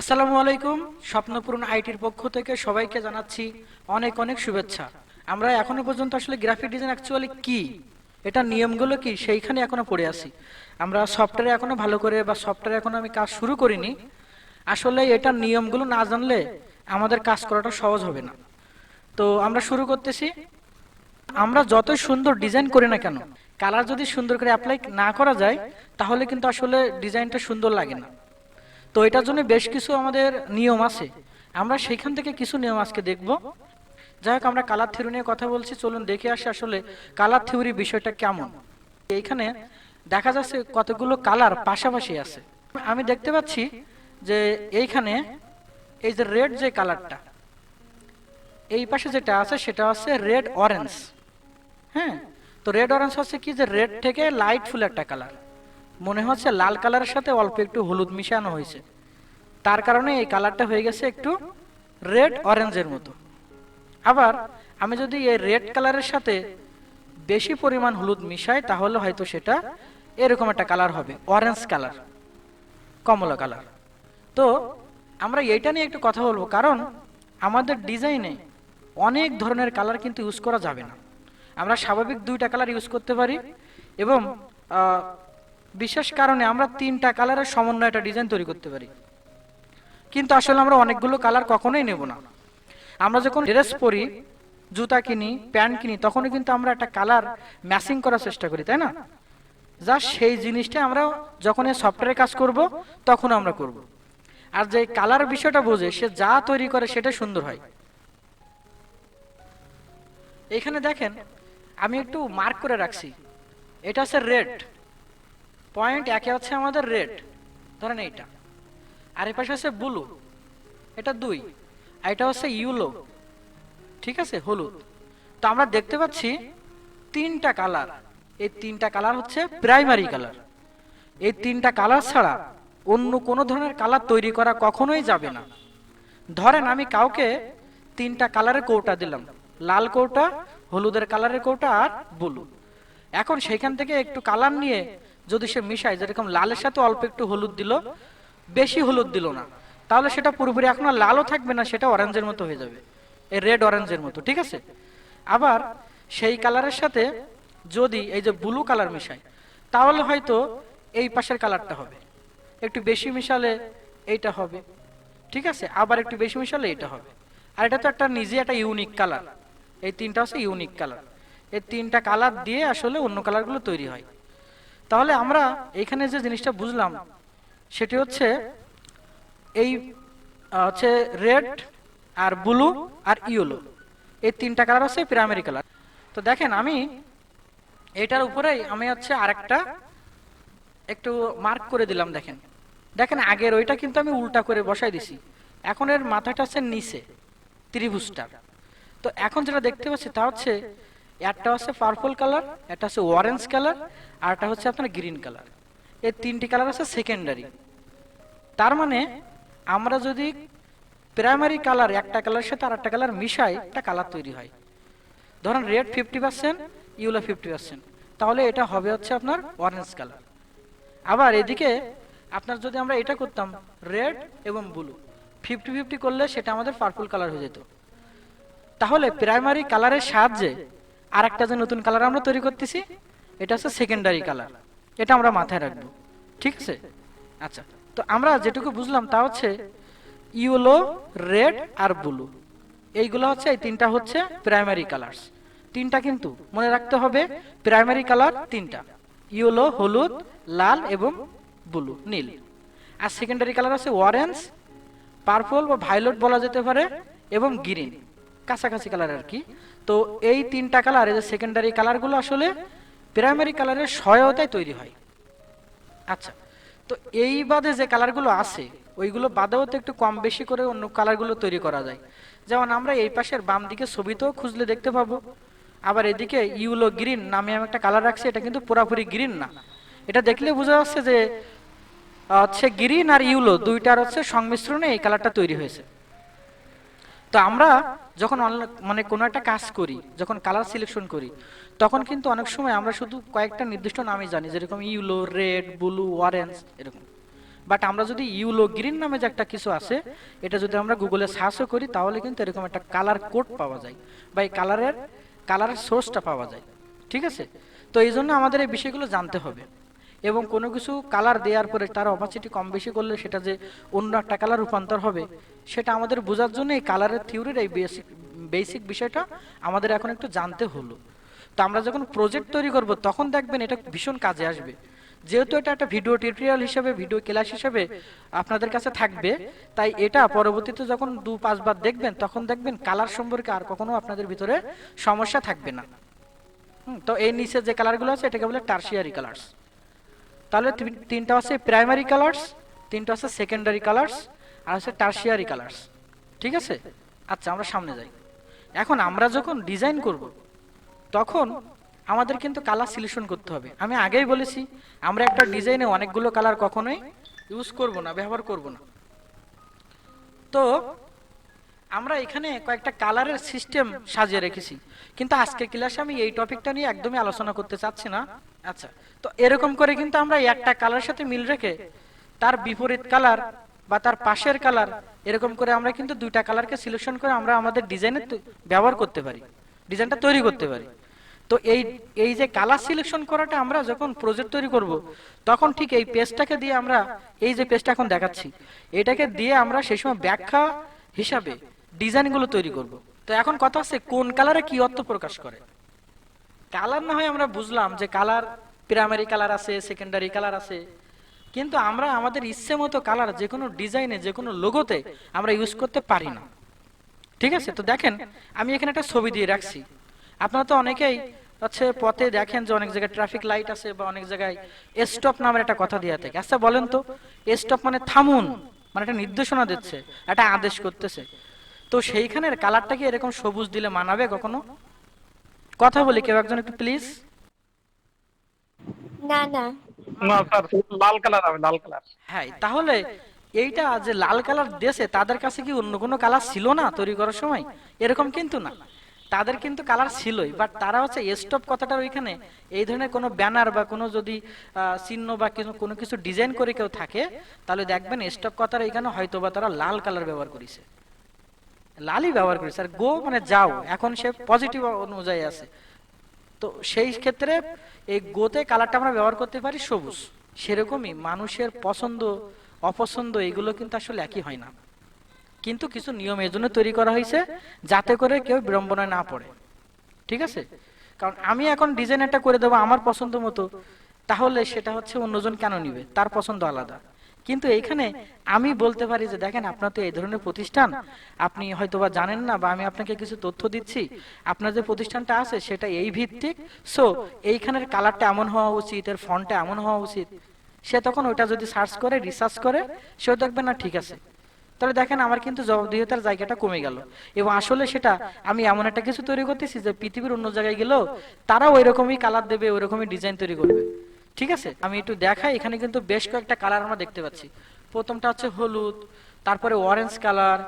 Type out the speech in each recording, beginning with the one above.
আসসালামু আলাইকুম। স্বপ্নপূরণ আইটির পক্ষ থেকে সবাইকে জানাচ্ছি অনেক অনেক শুভেচ্ছা। আমরা এখনো পর্যন্ত আসলে গ্রাফিক ডিজাইন অ্যাকচুয়ালি কি, এটা নিয়মগুলো কি, সেইখানে এখনো পড়ে আছি। আমরা সফটওয়্যারে এখনো ভালো করে বা সফটওয়্যারে এখনো আমি কাজ শুরু করিনি। আসলে এটার নিয়মগুলো না জানলে আমাদের কাজ করাটা সহজ হবে না। তো আমরা শুরু করতেছি। আমরা যতই সুন্দর ডিজাইন করি না কেন, কালার যদি সুন্দর করে অ্যাপ্লাই না করা যায়, তাহলে কিন্তু আসলে ডিজাইনটা সুন্দর লাগে না। তো এটার জন্য বেশ কিছু আমাদের নিয়ম আছে, আমরা সেখান থেকে কিছু নিয়ম আজকে দেখব। যাই হোক, আমরা কালার থিওরি নিয়ে কথা বলছি, চলুন দেখে আসি আসলে কালার থিওরি বিষয়টা কেমন। এইখানে দেখা যাচ্ছে কতগুলো কালার পাশাপাশি আছে। আমি দেখতে পাচ্ছি যে এইখানে এই যে রেড যে কালারটা, এই পাশে যেটা আছে সেটা হচ্ছে রেড অরেঞ্জ। হ্যাঁ, তো রেড অরেঞ্জ হচ্ছে কি, যে রেড থেকে লাইট ফুল একটা কালার, মনে হচ্ছে লাল কালারের সাথে অল্প একটু হলুদ মিশানো হয়েছে, তার কারণে এই কালারটা হয়ে গেছে একটু রেড অরেঞ্জের মতো। আবার আমি যদি এই রেড কালারের সাথে বেশি পরিমাণ হলুদ মিশাই, তাহলে হয়তো সেটা এরকম একটা কালার হবে, অরেঞ্জ কালার, কমলা কালার। তো আমরা এইটা নিয়ে একটু কথা বলবো, কারণ আমাদের ডিজাইনে অনেক ধরনের কালার কিন্তু ইউজ করা যাবে না। আমরা স্বাভাবিক দুইটা কালার ইউজ করতে পারি, এবং বিশেষ কারণে আমরা তিনটা কালারের সমন্বয়ে একটা ডিজাইন তৈরি করতে পারি। কিন্তু আসলে আমরা অনেকগুলো কালার কখনোই নেব না। আমরা যখন ড্রেস পরি, জুতা কিনি, প্যান্ট কিনি, তখনও কিন্তু আমরা একটা কালার ম্যাচিং করার চেষ্টা করি, তাই না? যা সেই জিনিসটা আমরা যখন এই সফটওয়্যারে কাজ করব তখন আমরা করব। আর যে কালার বিষয়টা বোঝে, সে যা তৈরি করে সেটা সুন্দর হয়। এখানে দেখেন, আমি একটু মার্ক করে রাখছি, এটা হচ্ছে রেড পয়েন্ট, একে হচ্ছে আমাদের রেড, ধরেন এইটা। আর এই পাশে হচ্ছে ব্লু, এটা দুই। আর এটা হচ্ছে ইউলো, ঠিক আছে, হলুদ। তো আমরা দেখতে পাচ্ছি তিনটা কালার। এই তিনটা কালার হচ্ছে প্রাইমারি কালার। এই তিনটা কালার ছাড়া অন্য কোনো ধরনের কালার তৈরি করা কখনোই যাবে না। ধরেন আমি কাউকে তিনটা কালারের কৌটা দিলাম, লাল কৌটা, হলুদের কালারের কৌটা আর ব্লু। এখন সেখান থেকে একটু কালার নিয়ে যদি সে মিশায়, যেরকম লালের সাথে অল্প একটু হলুদ দিল, বেশি হলুদ দিল না, তাহলে সেটা পুরোপুরি এখন আর লালও থাকবে না, সেটা অরেঞ্জের মতো হয়ে যাবে, এই রেড অরেঞ্জের মতো, ঠিক আছে। আবার সেই কালারের সাথে যদি এই যে ব্লু কালার মিশায়, তাহলে হয়তো এই পাশের কালারটা হবে, একটু বেশি মিশালে এইটা হবে, ঠিক আছে, আবার একটু বেশি মিশালে এটা হবে। আর এটা তো একটা নিজে একটা ইউনিক কালার। এই তিনটা হচ্ছে ইউনিক কালার। এই তিনটা কালার দিয়ে আসলে অন্য কালারগুলো তৈরি হয়। তাহলে আমরা এখানে যে জিনিসটা বুঝলাম সেটি হচ্ছে এই হচ্ছে রেড আর ব্লু আর ইয়েলো, এই তিনটা কালার হচ্ছে প্রাইমারি কালার। তো দেখেন, আমি এটার উপরেই আমি হচ্ছে আরেকটা একটু মার্ক করে দিলাম। দেখেন দেখেন আগের ওইটা কিন্তু আমি উল্টা করে বসাই দিছি, এখন এর মাথাটা হচ্ছে নিচে, ত্রিভুজটা। তো এখন যেটা দেখতে পাচ্ছি তা হচ্ছে একটা হচ্ছে পার্পল কালার, একটা হচ্ছে অরেঞ্জ কালার, আর একটা হচ্ছে আপনার গ্রিন কালার। এই তিনটি কালার আছে সেকেন্ডারি। তার মানে আমরা যদি প্রাইমারি কালার একটা কালারের সাথে আর একটা কালার মিশাই, একটা কালার তৈরি হয়। ধরেন রেড 50%, ইউলো 50%, তাহলে এটা হবে হচ্ছে আপনার অরেঞ্জ কালার। আবার এদিকে আপনার যদি আমরা এটা করতাম রেড এবং ব্লু 50-50 করলে সেটা আমাদের পার্পল কালার হয়ে যেত। তাহলে প্রাইমারি কালারের সাহায্যে আর একটা যে নতুন কালার আমরা তৈরি করতেছি, এটা হচ্ছে সেকেন্ডারি কালার। এটা আমরা মাথায় রাখবো, ঠিক আছে। আচ্ছা, তো আমরা যেটুকু বুঝলাম তা হচ্ছে ইয়েলো, রেড আর ব্লু, এইগুলো হচ্ছে, এই তিনটা হচ্ছে প্রাইমারি কালারস। তিনটা কিন্তু মনে রাখতে হবে, প্রাইমারি কালার তিনটা, ইয়েলো, হলুদ, লাল এবং ব্লু, নীল। আর সেকেন্ডারি কালার আছে অরেঞ্জ, পার্পল বা ভায়োলেট বলা যেতে পারে, এবং গ্রিন, কাছাকাছি কালার আর কি। তো এই তিনটা কালার, এই যে সেকেন্ডারি কালারগুলো আসলে প্রাইমারি কালারের সহায়তায় তৈরি হয়। আচ্ছা, তো এই বাদে যে কালারগুলো আছে, ওইগুলো বাদেও তো একটু কম বেশি করে অন্য কালারগুলো তৈরি করা যায়। যেমন আমরা এই পাশের বাম দিকে ছবিতেও খুঁজলে দেখতে পাবো। আবার এদিকে ইউলো গ্রিন নামে আমি একটা কালার রাখছি, এটা কিন্তু পুরাপুরি গ্রিন না। এটা দেখলে বোঝা যাচ্ছে যে হচ্ছে গ্রিন আর ইউলো দুইটার হচ্ছে সংমিশ্রণে এই কালারটা তৈরি হয়েছে। তো আমরা যখন মানে কোনো একটা কাজ করি, যখন কালার সিলেকশন করি, তখন কিন্তু অনেক সময় আমরা শুধু কয়েকটা নির্দিষ্ট নামই জানি, যেরকম ইউলো, রেড, ব্লু, অরেঞ্জ, এরকম। বাট আমরা যদি ইউলো গ্রিন নামে যে একটা কিছু আছে, এটা যদি আমরা গুগলে সার্চও করি তাহলে কিন্তু এরকম একটা কালার কোড পাওয়া যায়, বা এই কালারের সোর্সটা পাওয়া যায়। ঠিক আছে, তো এই জন্য আমাদের এই বিষয়গুলো জানতে হবে। এবং কোনো কিছু কালার দেওয়ার পরে তার অপাসিটি কম বেশি করলে সেটা যে অন্য একটা কালার রূপান্তর হবে, সেটা আমাদের বোঝার জন্য এই কালারের থিওরির এই বেসিক বিষয়টা আমাদের এখন একটু জানতে হলো। তো আমরা যখন প্রজেক্ট তৈরি করব তখন দেখবেন এটা ভীষণ কাজে আসবে। যেহেতু এটা একটা ভিডিও টিউটোরিয়াল হিসেবে, ভিডিও ক্লাস হিসেবে আপনাদের কাছে থাকবে, তাই এটা পরবর্তীতে যখন 2-5 বার দেখবেন তখন দেখবেন কালার সম্পর্কে আর কখনো আপনাদের ভিতরে সমস্যা থাকবে না। তো এই নিচে যে কালারগুলো আছে এটাকে বলে টারশিয়ারি কালার্স। তাহলে তিনটা আছে প্রাইমারি কালার্স, তিনটা আছে সেকেন্ডারি কালার্স, আর আছে টারশিয়ারি কালার্স। ঠিক আছে, আচ্ছা আমরা সামনে যাই। এখন আমরা যখন ডিজাইন করব তখন আমাদের কিন্তু কালার সিলেকশন করতে হবে। আমি আগেই বলেছি আমরা একটা ডিজাইনে অনেকগুলো কালার কখনোই ইউজ করব না, ব্যবহার করব না। তো আমরা এখানে কয়েকটা কালারের সিস্টেম সাজিয়ে রেখেছি, কিন্তু আজকের ক্লাসে আমি এই টপিকটা নিয়ে একদমই আলোচনা করতে চাচ্ছি না। আচ্ছা, তো এরকম করে কিন্তু আমরা একটা কালারের সাথে মিল রেখে তার বিপরীত কালার বা তার পাশের কালার, এরকম করে আমরা কিন্তু দুইটা কালারকে সিলেকশন করে আমরা আমাদের ডিজাইনে ব্যবহার করতে পারি, ডিজাইনটা তৈরি করতে পারি। তো এই যে কালার সিলেকশন করাটা আমরা যখন প্রজেক্ট তৈরি করব তখন ঠিক এই পেজটাকে দিয়ে আমরা, এই যে পেজটা এখন দেখাচ্ছি এটাকে দিয়ে আমরা সেই সময় ব্যাখ্যা হিসাবে ডিজাইনগুলো তৈরি করব। তো এখন কথা হচ্ছে কোন কালারে কি অর্থ প্রকাশ করে। কালার না হয় আমরা বুঝলাম যে কালার প্রাইমারি কালার আছে, সেকেন্ডারি কালার আছে, কিন্তু আমরা আমাদের ইচ্ছে মতো কালার যে কোনো ডিজাইনে, যে কোনো লোগোতে আমরা ইউজ করতে পারি না। ঠিক আছে, তো দেখেন আমি এখানে একটা ছবি দিয়ে রাখছি। আপনারা তো অনেকেই হচ্ছে পথে দেখেন যে অনেক জায়গায় ট্রাফিক লাইট আছে বা অনেক জায়গায় স্টপ নামের একটা কথা দেওয়া থাকে। আচ্ছা বলেন তো, স্টপ মানে থামুন, মানে একটা নির্দেশনা দিচ্ছে, একটা আদেশ করতেছে। তো সেইখানের কালারটা কি এরকম সবুজ দিলে মানাবে কখনো? কথা বলি কেউ একজন একটু প্লিজ। না না। না স্যার, লাল কালার হবে, লাল কালার। হ্যাঁ, তাহলে এইটা যে লাল কালার দিয়েছে তাদের কাছে কি অন্য কোনো কালার ছিল না তৈরি করার সময়? এরকম কিন্তু না, তাদের কিন্তু কালার ছিলই, বাট তারা হচ্ছে স্টপ কথাটার ওইখানে এই ধরনের কোনো ব্যানার বা কোনো যদি চিহ্ন বা কোনো কিছু ডিজাইন করে কেউ থাকে তাহলে দেখবেন স্টপ কথার এখানে হয়তো বা তারা লাল কালার ব্যবহার করেছে, লালই ব্যবহার করেছে। আর গো মানে যাও, এখন সে পজিটিভ অনুযায়ী আছে, তো সেই ক্ষেত্রে এই গোতে কালারটা আমরা ব্যবহার করতে পারি সবুজ। সেরকমই মানুষের পছন্দ অপছন্দ এগুলো কিন্তু আসলে একই হয় না, কিন্তু কিছু নিয়ম এর জন্য তৈরি করা হয়েছে যাতে করে কেউ বিড়ম্বনায় না পড়ে। ঠিক আছে, কারণ আমি এখন ডিজাইন একটা করে দেবো আমার পছন্দ মতো, তাহলে সেটা হচ্ছে অন্যজন কেন নিবে, তার পছন্দ আলাদা। কিন্তু এইখানে আমি বলতে পারি যে দেখেন আপনার তো এই ধরনের প্রতিষ্ঠান, আপনি হয়তোবা জানেন না বা আমি আপনাকে কিছু তথ্য দিচ্ছি, আপনার যে প্রতিষ্ঠানটা আছে সেটা এই ভিত্তিক, সো এইখানের কালারটা এমন হওয়া উচিত, এর ফন্টটা এমন হওয়া উচিত। সে তখন ওইটা যদি সার্চ করে, রিসার্চ করে, সেও দেখবে না ঠিক আছে। তাহলে দেখেন আমার কিন্তু জবাবদিহিতার জায়গাটা কমে গেল, এবং আসলে সেটা আমি এমন একটা কিছু তৈরি করতেছি যে পৃথিবীর অন্য জায়গায় গেলেও তারাও ওই রকমই কালার দেবে, ওই রকমই ডিজাইন তৈরি করবে। ঠিক আছে, আমি একটু দেখাই। এখানে কিন্তু বেশ কয়েকটা কালার আমরা দেখতে পাচ্ছি। প্রথমটা হচ্ছে হলুদ, তারপরে অরেঞ্জ কালার,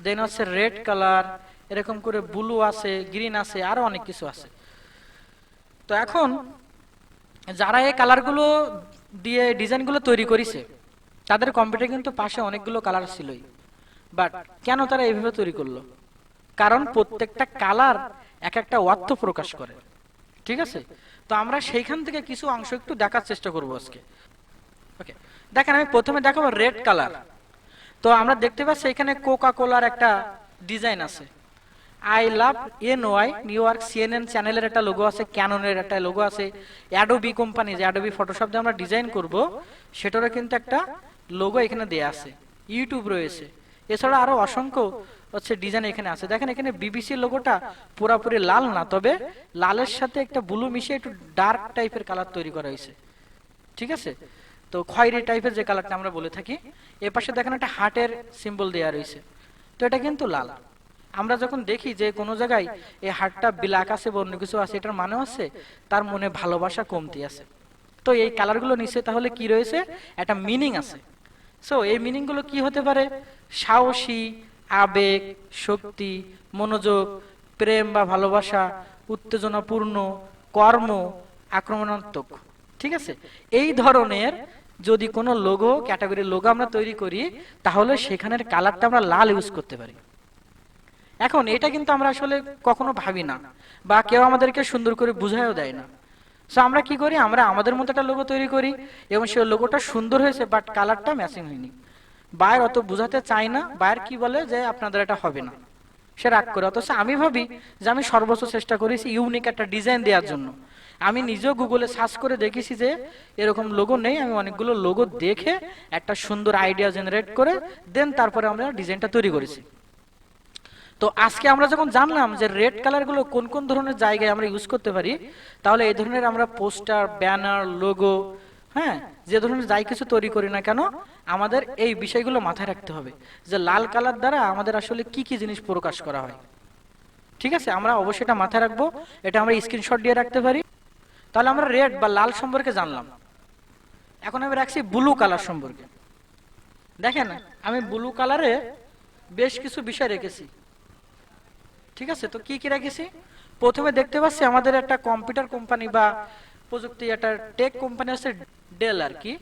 দেন হচ্ছে রেড কালার, এরকম করে ব্লু আছে, গ্রিন আছে, আরো অনেক কিছু আছে। তো এখন যারা এই কালারগুলো দিয়ে ডিজাইনগুলো তৈরি করেছে তাদের কম্পিউটারে কিন্তু পাশে অনেকগুলো কালার ছিলই, বাট কেন তারা এইভাবে তৈরি করলো? কারণ প্রত্যেকটা কালার এক একটা অর্থ প্রকাশ করে। ঠিক আছে, তো আমরা সেইখান থেকে কিছু অংশ একটু দেখার চেষ্টা করবো আজকে। ওকে, দেখেন আমি প্রথমে দেখাবো রেড কালার। তো আমরা দেখতে পাচ্ছি এখানে কোকা কোলার একটা ডিজাইন আছে, I love NY new York, CNN চ্যানেলের একটা লোগো আছে, ক্যাননের একটা লোগো আছে, অ্যাডোবি কোম্পানি যে অ্যাডোবি ফটোশপ দিয়ে আমরা ডিজাইন করব সেটারও কিন্তু একটা লোগো এখানে দেয়া আছে, ইউটিউব রয়েছে, এছাড়া আরো অসংখ্য হচ্ছে ডিজাইন এখানে আছে। দেখেন এখানে বিবিসি লোগোটা পুরোপুরি লাল না, তবে লালের সাথে একটা ব্লু মিশিয়ে একটু ডার্ক টাইপের কালার তৈরি করা হয়েছে। ঠিক আছে, তো খয়েরি টাইপের যে কালারটা আমরা বলে থাকি। এর পাশে দেখেন একটা হার্টের সিম্বল দেয়া রয়েছে, তো এটা কিন্তু লাল। আমরা যখন দেখি যে কোনো জায়গায় এই হার্টটা ব্ল্যাক আছে বা অন্য কিছু আছে, এটার মানে হচ্ছে তার মনে ভালোবাসা কমতি আছে। তো এই কালারগুলো নিচে তাহলে কি রয়েছে, একটা মিনিং আছে। সো এই মিনিং গুলো কি হতে পারে? সাহসী, আবেগ, শক্তি, মনোযোগ, প্রেম বা ভালোবাসা, উত্তেজনাপূর্ণ, কর্ম, আক্রমণাত্মক। ঠিক আছে, এই ধরনের যদি কোনো লোগো ক্যাটাগরি লোগো আমরা তৈরি করি, তাহলে সেখানের কালারটা আমরা লাল ইউজ করতে পারি। এখন এটা কিন্তু আমরা আসলে কখনো ভাবি না, বা কেউ আমাদেরকে সুন্দর করে বুঝায়ও দেয় না। সো আমরা কি করি, আমরা আমাদের মতো একটা লোগো তৈরি করি এবং সেই লোগোটা সুন্দর হয়েছে, বাট কালারটা ম্যাচিং হয়নি। বায়ার অত বুঝাতে চাই না, বায়ার কি বলে যে আপনাদের এটা হবে না, সে রাগ করে। অথচ আমি ভাবি যে আমি সর্বোচ্চ চেষ্টা করেছি ইউনিক একটা ডিজাইন দেওয়ার জন্য। আমি নিজেও গুগলে সার্চ করে দেখেছি যে এরকম লোগো নেই, আমি অনেকগুলো লোগো দেখে একটা সুন্দর আইডিয়া জেনারেট করে দেন তারপরে আমরা ডিজাইনটা তৈরি করেছি। তো আজকে আমরা যখন জানলাম যে রেড কালার গুলো কোন কোন ধরনের জায়গায় আমরা ইউজ করতে পারি, তাহলে এই ধরনের আমরা পোস্টার, ব্যানার, লোগো, হ্যাঁ, যে ধরনের যাই কিছু তৈরি করি না কেন, আমাদের এই বিষয়গুলো মাথায় রাখতে হবে যে লাল কালার দ্বারা আমাদের আসলে কি কি জিনিস প্রকাশ করা হয়। ঠিক আছে, আমরা অবশ্যই এটা মাথায় রাখবো, এটা আমরা স্ক্রিনশট দিয়ে রাখতে পারি। তাহলে আমরা রেড বা লাল সম্পর্কে জানলাম। এখন আমি রাখছি ব্লু কালার সম্পর্কে। দেখেন, আমি ব্লু কালারে বেশ কিছু বিষয় রেখেছি। ঠিক আছে, তো কি কি রেখেছি? প্রথমে দেখতে পাচ্ছি আমাদের একটা কম্পিউটার কোম্পানি বা প্রযুক্তি একটা টেক কোম্পানি আছে, ডেল আর কি।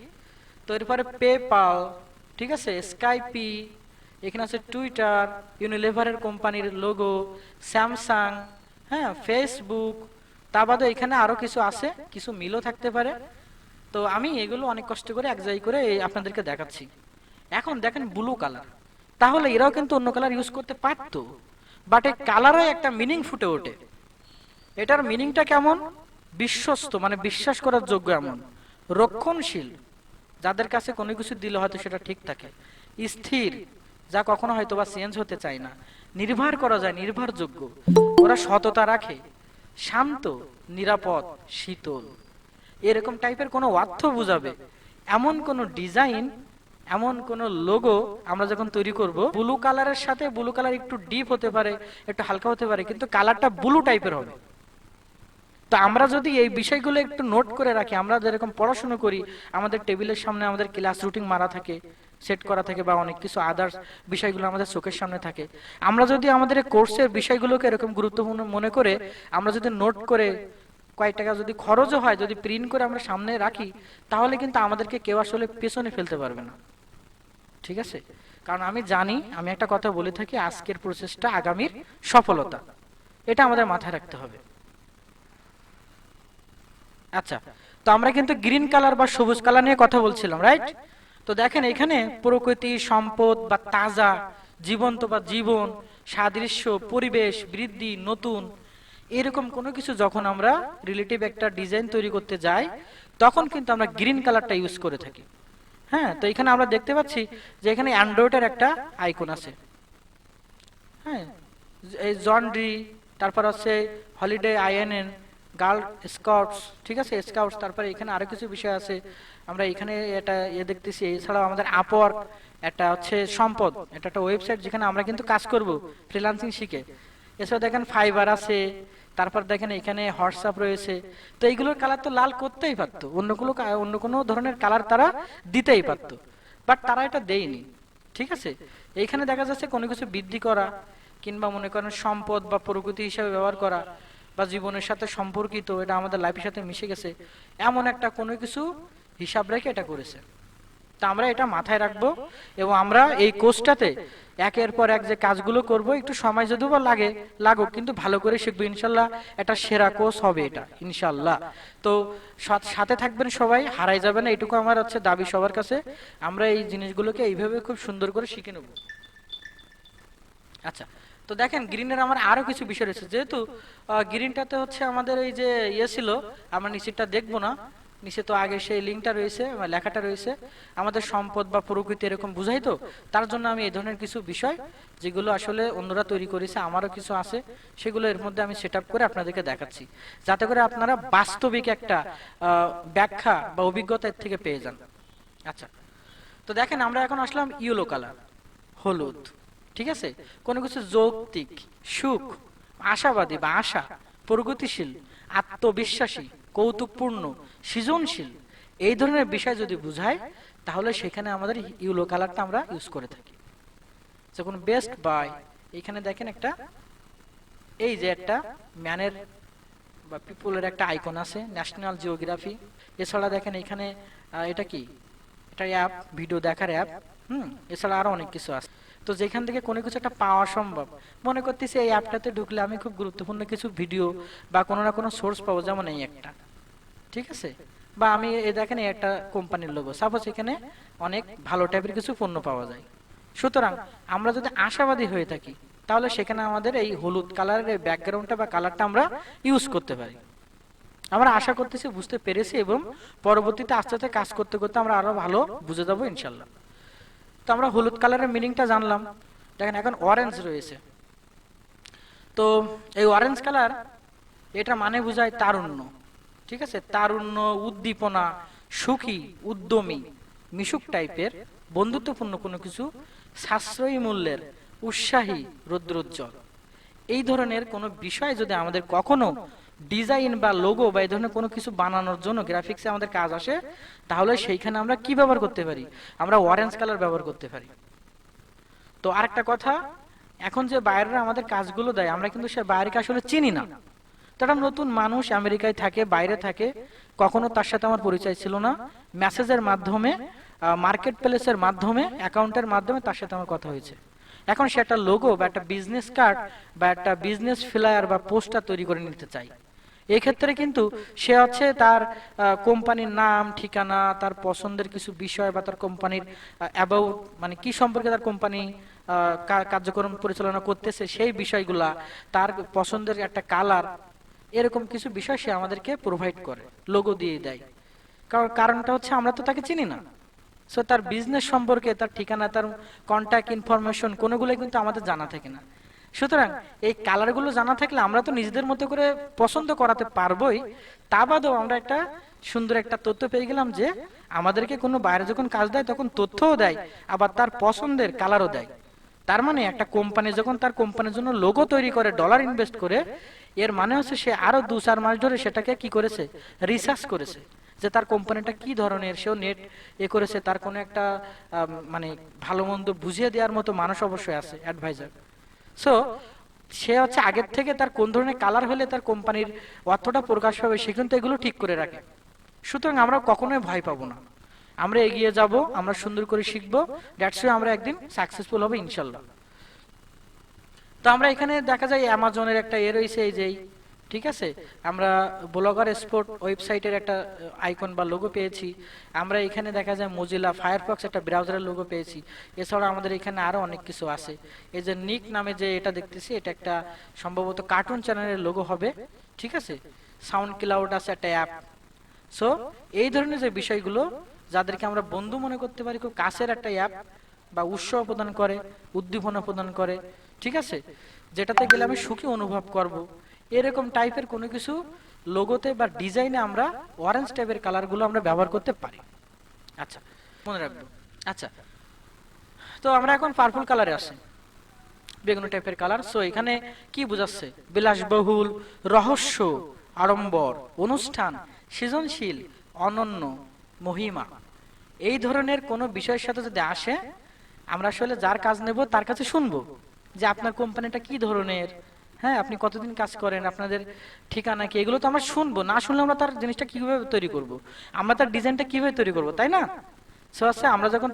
তো এরপরে পেপাল, ঠিক আছে, স্কাইপি, এখানে আছে টুইটার, ইউনিলিভারের কোম্পানির লোগো, স্যামসাং, হ্যাঁ, ফেসবুক। তা বাদে এখানে আরো কিছু আছে, কিছু মিলও থাকতে পারে। তো আমি এগুলো অনেক কষ্ট করে এক জায়গায় করে আপনাদেরকে দেখাচ্ছি। এখন দেখেন ব্লু কালার, তাহলে এরাও কিন্তু অন্য কালার ইউজ করতে পারতো, বাট এই কালারে একটা মিনিং ফুটে ওঠে। এটার মিনিংটা কেমন? বিশ্বস্ত, মানে বিশ্বাস করার যোগ্য, এমন রক্ষণশীল, যাদের কাছে কোনো কিছু দিলে হয়তো সেটা ঠিক থাকে, স্থির, যা কখনো হয়তো বা চেঞ্জ হতে চায় না, নির্ভর করা যায়, নির্ভরযোগ্য, ওরা সততা রাখে, শান্ত, নিরাপদ, শীতল, এরকম টাইপের কোনো অর্থ বুঝাবে এমন কোন ডিজাইন, এমন কোন লোগো আমরা যখন তৈরি করব, ব্লু কালারের সাথে, ব্লু কালার একটু ডিপ হতে পারে, একটু হালকা হতে পারে, কিন্তু কালারটা ব্লু টাইপের হবে। তো আমরা যদি এই বিষয়গুলো একটু নোট করে রাখি, আমরা যেরকম পড়াশোনা করি, আমাদের টেবিলের সামনে আমাদের ক্লাস রুটিন মারা থাকে, সেট করা থাকে, বা অনেক কিছু আদার্স বিষয়গুলো আমাদের চোখের সামনে থাকে, আমরা যদি আমাদের কোর্সের বিষয়গুলোকে এরকম গুরুত্বপূর্ণ মনে করে আমরা যদি নোট করে, কয়েক টাকা যদি খরচও হয়, যদি প্রিন্ট করে আমরা সামনে রাখি, তাহলে কিন্তু আমাদেরকে কেউ আসলে পেছনে ফেলতে পারবে না। ঠিক আছে, কারণ আমি জানি, আমি একটা কথা বলে থাকি, আজকের প্রচেষ্টা আগামীর সফলতা, এটা আমাদের মাথায় রাখতে হবে। আচ্ছা, তো আমরা কিন্তু গ্রিন কালার বা সবুজ কালার নিয়ে কথা বলছিলাম, রাইট? তো দেখেন এখানে প্রকৃতি, সম্পদ বা তাজা, জীবন্ত বা জীবন, সাদৃশ্য, পরিবেশ, বৃদ্ধি, নতুন, এরকম কোনো কিছু যখন আমরা রিলেটিভ একটা ডিজাইন তৈরি করতে যাই, তখন কিন্তু আমরা গ্রিন কালারটা ইউজ করে থাকি। হ্যাঁ, তো এখানে আমরা দেখতে পাচ্ছি যে এখানে অ্যান্ড্রয়েডের একটা আইকন আছে, হ্যাঁ, এই জন্ড্রি, তারপর আছে হলিডে আইএনএন, গার্ল স্কাউটস, ঠিক আছে, স্কাউটস, তারপরে এখানে আরো কিছু বিষয় আছে, আমরা এখানে এটা দেখতেছি। এছাড়াও আমাদের আপওয়ার্ক, একটা হচ্ছে সম্পদ, এটা একটা ওয়েবসাইট যেখানে আমরা কিন্তু কাজ করব ফ্রিল্যান্সিং শিখে। এছাড়াও দেখেন ফাইবার আছে, তারপর দেখেন এখানে হোয়াটসঅ্যাপ রয়েছে। তো এইগুলোর কালার তো লাল করতেই পারতো, অন্য কোনো ধরনের কালার তারা দিতেই পারতো, বাট তারা এটা দেয়নি। ঠিক আছে, এইখানে দেখা যাচ্ছে কোনো কিছু বৃদ্ধি করা, কিংবা মনে করেন সম্পদ বা প্রকৃতি হিসাবে ব্যবহার করা, বা জীবনের সাথে সম্পর্কিত, এটা আমাদের লাইফের সাথে মিশে গেছে, এমন একটা কোনো কিছু হিসাব রেখে এটা করেছে। তা আমরা এটা মাথায় রাখবো, এবং আমরা এই কোর্সটাতে একের পর এক যে কাজগুলো করব, একটু সময় যদিও বা লাগুক, কিন্তু ভালো করে শিখবো ইনশাল্লাহ। এটা সেরা কোর্স হবে এটা ইনশাল্লাহ। তো সাথে থাকবেন সবাই, হারাই যাবে না, এটুকু আমার হচ্ছে দাবি সবার কাছে। আমরা এই জিনিসগুলোকে এইভাবে খুব সুন্দর করে শিখে নেব। আচ্ছা, তো দেখেন গ্রিনের আমার আরো কিছু বিষয় রয়েছে, যেহেতু গ্রিনটাতে হচ্ছে আমাদের এই যে ইয়ে ছিল, আমরা নিচেরটা দেখবো না, নিচে তো আগে সেই লিঙ্কটা রয়েছে, লেখাটা রয়েছে, আমাদের সম্পদ বা প্রকৃতি এরকম বুঝাই। তো তার জন্য আমি এই ধরনের কিছু বিষয়, যেগুলো আসলে অন্যরা তৈরি করেছে, আমারও কিছু আছে, সেগুলো এর মধ্যে আমি সেট আপ করে আপনাদেরকে দেখাচ্ছি, যাতে করে আপনারা বাস্তবিক একটা ব্যাখ্যা বা অভিজ্ঞতা এর থেকে পেয়ে যান। আচ্ছা, তো দেখেন আমরা এখন আসলাম ইয়েলো কালার, হলুদ। ঠিক আছে, কোনো কিছু যৌক্তিক, সুখ, আশাবাদী বা আশা, প্রগতিশীল, আত্মবিশ্বাসী, কৌতুকপূর্ণ, সৃজনশীল, এই ধরনের বিষয় যদি বুঝায়, তাহলে সেখানে আমাদের ইয়েলো কালারটা আমরা ইউজ করে থাকি। যখন বেস্ট বাই, এখানে দেখেন একটা, এই যে একটা ম্যানের বা পিপলের একটা আইকন আছে, ন্যাশনাল জিওগ্রাফি। এছাড়া দেখেন এখানে এটা কি, এটা অ্যাপ, ভিডিও দেখার অ্যাপ। এছাড়া আরো অনেক কিছু আছে। তো যেখান থেকে কোনো কিছু একটা পাওয়া সম্ভব, মনে করতেছি এই অ্যাপটাতে ঢুকলে আমি খুব গুরুত্বপূর্ণ কিছু ভিডিও বা কোনো না কোনো সোর্স পাবো, যেমন এই একটা, ঠিক আছে, বা আমি এই দেখেন এই একটা কোম্পানির লোগো, সাপোজ এখানে অনেক ভালো টাইপের কিছু পণ্য পাওয়া যায়। সুতরাং আমরা যদি আশাবাদী হয়ে থাকি, তাহলে সেখানে আমাদের এই হলুদ কালারের এই ব্যাকগ্রাউন্ডটা বা কালারটা আমরা ইউজ করতে পারি। আমরা আশা করতেছি বুঝতে পেরেছি, এবং পরবর্তীতে আস্তে আস্তে কাজ করতে করতে আমরা আরো ভালো বুঝে যাবো ইনশাল্লাহ। তো আমরা হলুদ কালারের মিনিংটা জানলাম। দেখেন এখন অরেঞ্জ রয়েছে। তো এই অরেঞ্জ কালার, এটা মানে বোঝায় তারুণ্য, ঠিক আছে, তারুণ্য, উদ্দীপনা, সুখী, উদ্যমী, মিশুক টাইপের, বন্ধুত্বপূর্ণ কোনো কিছু, সাশ্রয়ী মূল্যের, উৎসাহী, রৌদ্রোজ্জ্বল, এই ধরনের কোনো বিষয় যদি আমাদের কখনো ডিজাইন বা লোগো বা এই ধরনের কোনো কিছু বানানোর জন্য গ্রাফিক্সে আমাদের কাজ আসে, তাহলে সেইখানে আমরা কি ব্যবহার করতে পারি? আমরা অরেঞ্জ কালার ব্যবহার করতে পারি। তো আরেকটা কথা, এখন যে বাইরেরা আমাদের কাজগুলো দেয়, আমরা কিন্তু সে বাইরেকে আসলে চিনি না। তারা নতুন মানুষ, আমেরিকায় থাকে, বাইরে থাকে, কখনো তার সাথে আমার পরিচয় ছিল না। মেসেজের মাধ্যমে, মার্কেট প্লেসের মাধ্যমে, অ্যাকাউন্টের মাধ্যমে তার সাথে আমার কথা হয়েছে। এখন সে একটা লোগো বা একটা বিজনেস কার্ড বা একটা বিজনেস ফ্লায়ার বা পোস্টার তৈরি করে নিতে চাই। এই ক্ষেত্রে কিন্তু সে হচ্ছে তার কোম্পানির নাম, ঠিকানা, তার পছন্দের কিছু বিষয় বা তার কোম্পানির অ্যাবাউট, মানে কি সম্পর্কে তার কোম্পানি কার্যক্রম পরিচালনা করতেছে সেই বিষয়গুলা, তার পছন্দের একটা কালার, এরকম কিছু বিষয় সে আমাদেরকে প্রোভাইড করে, লোগো দিয়ে দেয়। কারণ কারণটা হচ্ছে আমরা তো তাকে চিনি না। সো তার বিজনেস সম্পর্কে, তার ঠিকানা, তার কন্ট্যাক্ট ইনফরমেশন কোনোগুলোই কিন্তু আমাদের জানা থাকে না। সুতরাং এই কালারগুলো জানা থাকলে আমরা তো নিজেদের মতো করে পছন্দ করাতে পারবোই। তা বাদেও আমরা একটা সুন্দর একটা তথ্য পেয়ে গেলাম যে আমাদেরকে কোনো বাইরে যখন কাজ দেয় তখন তথ্যও দেয়, আবার তার পছন্দের কালারও দেয়। তার মানে একটা কোম্পানি যখন তার কোম্পানির জন্য লোগো তৈরি করে, ডলার ইনভেস্ট করে, এর মানে হচ্ছে সে আরো 2-4 মাস ধরে সেটাকে কি করেছে, রিসার্চ করেছে, যে তার কোম্পানিটা কি ধরনের, সেও নেট করেছে, তার কোনো একটা মানে ভালো মন্দ বুঝিয়ে দেওয়ার মতো মানুষ অবশ্যই আছে, অ্যাডভাইজার। সো সে হচ্ছে আগের থেকে তার কোন ধরনের কালার হলে তার কোম্পানির অর্থটা প্রকাশ পাবে সে কিন্তু এগুলো ঠিক করে রাখে। সুতরাং আমরা কখনোই ভয় পাবো না, আমরা এগিয়ে যাব, আমরা সুন্দর করে শিখবো, দ্যাটস ওয়াই আমরা একদিন সাকসেসফুল হবে ইনশাল্লাহ। তো আমরা এখানে দেখা যায় অ্যামাজনের একটা রয়েছে, এই যেই, ঠিক আছে, আমরা ব্লগার স্পোর্ট ওয়েবসাইটের একটা আইকন বা লোগো পেয়েছি। আমরা এখানে দেখা যায় মোজিলা ফায়ারফক্স একটা ব্রাউজারের লোগো পেয়েছি। এছাড়া আমাদের এখানে আরো অনেক কিছু আছে। এই যে নিক নামে যে এটা দেখতেছি, এটা একটা সম্ভবত কার্টুন চ্যানেলের লোগো হবে, ঠিক আছে। সাউন্ড ক্লাউড আছে একটা অ্যাপ। সো এই ধরনের যে বিষয়গুলো, যাদেরকে আমরা বন্ধু মনে করতে পারি, খুব কাছের একটা অ্যাপ, বা উৎসাহ প্রদান করে, উদ্দীপনা প্রদান করে, ঠিক আছে, যেটাতে গেলে আমি সুখী অনুভব করব, এরকম টাইপের কোনো কিছু লোগোতে বা ডিজাইনে আমরা অরেঞ্জ টাইপের কালারগুলো আমরা ব্যবহার করতে পারি। আচ্ছা, মনে রাখবো। আচ্ছা, তো আমরা এখন পার্পল কালারে আসি, বেগুনি টাইপের কালার। সো এখানে কি বোঝাচ্ছে? বিলাসবহুল, রহস্য, আড়ম্বর, অনুষ্ঠান, সৃজনশীল, অনন্য, মহিমা, এই ধরনের কোনো বিষয়ের সাথে যদি আসে, আমরা আসলে যার কাজ নেব তার কাছে শুনবো যে আপনার কোম্পানিটা কি ধরনের, হ্যাঁ, আপনি কতদিন কাজ করেন, আপনাদের ঠিকানা কি, এগুলো তো আমরা শুনবো। না শুনলে আমরা তার জিনিসটা কিভাবে তৈরি করব, আমরা তার ডিজাইনটা কিভাবে তৈরি করব, তাই না? সো আচ্ছা, আমরা যখন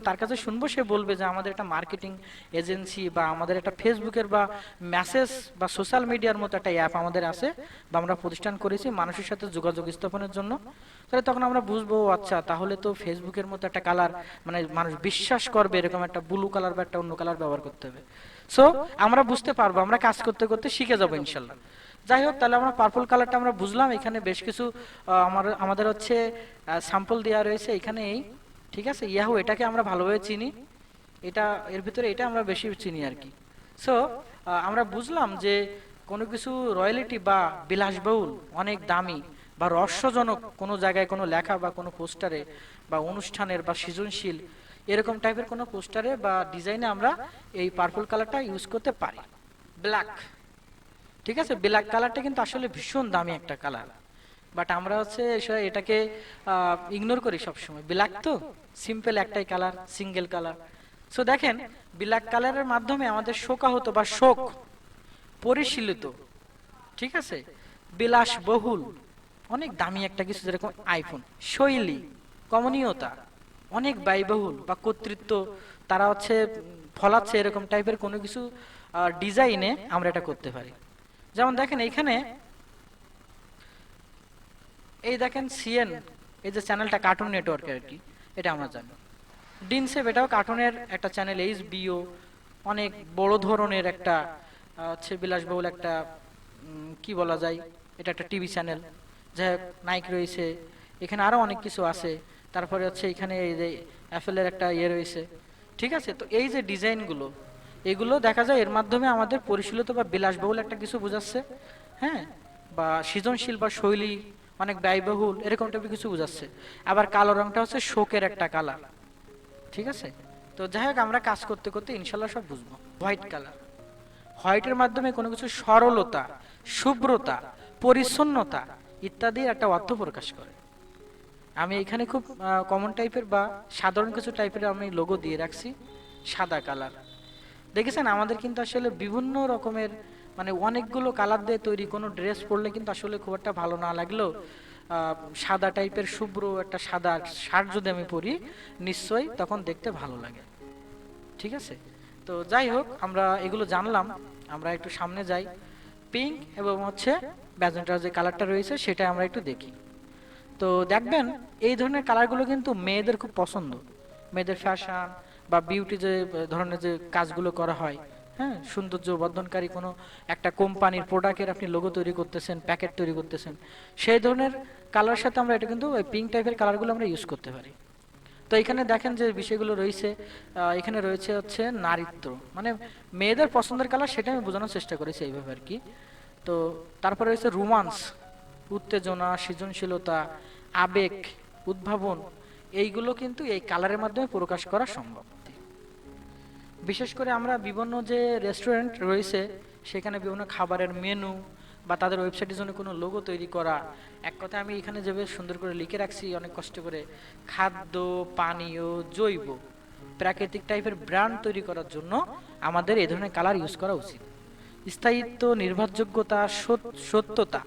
তার কাছে শুনবো, সে বলবে যে আমাদের একটা মার্কেটিং এজেন্সি বা আমাদের একটা ফেসবুকের বা মেসেজ বা সোশ্যাল মিডিয়ার মতো একটা অ্যাপ আমাদের আছে, বা আমরা প্রতিষ্ঠান করেছি মানুষের সাথে যোগাযোগ স্থাপনের জন্য। তাহলে তখন আমরা বুঝবো, আচ্ছা তাহলে তো ফেসবুকের মতো একটা কালার, মানে মানুষ বিশ্বাস করবে এরকম একটা ব্লু কালার বা একটা অন্য কালার ব্যবহার করতে হবে। সো আমরা বুঝতে পারবো, আমরা কাজ করতে করতে শিখে যাবো ইনশাল্লাহ। যাই হোক, তাহলে আমরা পার্পল কালারটা আমরা বুঝলাম। এখানে বেশ কিছু আমাদের হচ্ছে স্যাম্পল দেওয়া রয়েছে এখানে, এই, ঠিক আছে, ইয়াহু এটাকে আমরা ভালোভাবে চিনি, এটা এর ভিতরে এটা আমরা বেশি চিনি আর কি। সো আমরা বুঝলাম যে কোনো কিছু রয়্যালিটি বা বিলাসবহুল, অনেক দামি বা রহস্যজনক কোনো জায়গায় কোনো লেখা বা কোনো পোস্টারে বা অনুষ্ঠানের বা সৃজনশীল এরকম টাইপের কোনো পোস্টারে বা ডিজাইনে আমরা এই পার্পল কালারটা ইউজ করতে পারি। ব্ল্যাক, ঠিক আছে, ব্ল্যাক কালারটা কিন্তু আসলে ভীষণ দামি একটা কালার, বাট আমরা হচ্ছে এটাকে ইগনোর করি সবসময়। ব্ল্যাক তো সিম্পল একটাই কালার, সিঙ্গেল কালার। সো দেখেন, ব্ল্যাক কালারের মাধ্যমে আমাদের শোকাহত বা শোক পরিশীলিত, ঠিক আছে, বিলাসবহুল, অনেক দামি একটা কিছু, যেরকম আইফোন, শৈলী, কমনীয়তা, অনেক ব্যয়বহুল বা কর্তৃত্ব তারা হচ্ছে ফলাচ্ছে এরকম টাইপের কোনো কিছু ডিজাইনে আমরা এটা করতে পারি। যেমন দেখেন এইখানে, এই দেখেন সিএন, এই যে চ্যানেলটা কার্টুন নেটওয়ার্কের আর কি, এটা আমরা জানি। ডিনসেভ এটাও কার্টুনের একটা চ্যানেল, এইচবিও অনেক বড় ধরনের একটা হচ্ছে বিলাসবহুল একটা কি বলা যায়, এটা একটা টিভি চ্যানেল। যাই হোক, নাইক রয়েছে, এখানে আরো অনেক কিছু আছে। তারপরে হচ্ছে এখানে এই যে অ্যাপেলের একটা ইয়ে রয়েছে। ঠিক আছে, তো এই যে ডিজাইনগুলো, এগুলো দেখা যায় এর মাধ্যমে আমাদের পরিশীলিত বা বিলাসবহুল একটা কিছু বোঝাচ্ছে, হ্যাঁ, বা সৃজনশীল বা শৈলী, অনেক ব্যয়বহুল এরকম টাইপের কিছু বোঝাচ্ছে। আবার কালো রংটা হচ্ছে শোকের একটা কালার। ঠিক আছে, তো যাই হোক, আমরা কাজ করতে করতে ইনশাল্লাহ সব বুঝবো। হোয়াইট কালার, হোয়াইটের মাধ্যমে কোনো কিছু সরলতা, শুভ্রতা, পরিচ্ছন্নতা ইত্যাদির একটা অর্থ প্রকাশ করে। আমি এখানে খুব কমন টাইপের বা সাধারণ কিছু টাইপের আমি লোগো দিয়ে রাখছি। সাদা কালার, দেখেছেন আমাদের কিন্তু আসলে বিভিন্ন রকমের মানে অনেকগুলো কালার দিয়ে তৈরি কোনো ড্রেস পরলে কিন্তু আসলে খুব একটা ভালো না লাগলেও সাদা টাইপের শুভ্র একটা সাদা শার্ট যদি আমি পরি, নিশ্চয়ই তখন দেখতে ভালো লাগে। ঠিক আছে, তো যাই হোক, আমরা এগুলো জানলাম। আমরা একটু সামনে যাই, পিঙ্ক এবং হচ্ছে ব্যাজেন্টার যে কালারটা রয়েছে সেটা আমরা একটু দেখি। তো দেখবেন এই ধরনের কালারগুলো কিন্তু মেয়েদের খুব পছন্দ। মেয়েদের ফ্যাশন বা বিউটি যে ধরনের যে কাজগুলো করা হয়, হ্যাঁ, সৌন্দর্য বর্ধনকারী কোনো একটা কোম্পানির প্রোডাক্টের আপনি লোগো তৈরি করতেছেন, প্যাকেট তৈরি করতেছেন, সেই ধরনের কালার সাথে আমরা এটা কিন্তু ওই পিঙ্ক টাইপের কালারগুলো আমরা ইউজ করতে পারি। তো এখানে দেখেন যে বিষয়গুলো রয়েছে, এখানে রয়েছে হচ্ছে নারীত্ব, মানে মেয়েদের পছন্দের কালার, সেটা আমি বোঝানোর চেষ্টা করেছি এইভাবে আর কি। তো তারপরে রয়েছে রোমান্স, উত্তেজনা, সৃজনশীলতা, আবেগ, উদ্ভাবন, এইগুলো কিন্তু এই কালারের মাধ্যমে প্রকাশ করা সম্ভব। বিশেষ করে আমরা বিভিন্ন যে রেস্টুরেন্ট রয়েছে সেখানে বিভিন্ন খাবারের মেনু বা তাদের ওয়েবসাইটের জন্য কোনো লোগো তৈরি করা, এক কথা আমি এখানে যেভাবে সুন্দর করে লিখে রাখছি অনেক কষ্ট করে, খাদ্য, পানীয়, জৈব, প্রাকৃতিক টাইপের ব্র্যান্ড তৈরি করার জন্য আমাদের এই ধরনের কালার ইউজ করা উচিত। স্থায়িত্ব, নির্ভরযোগ্যতা, সত্যতা,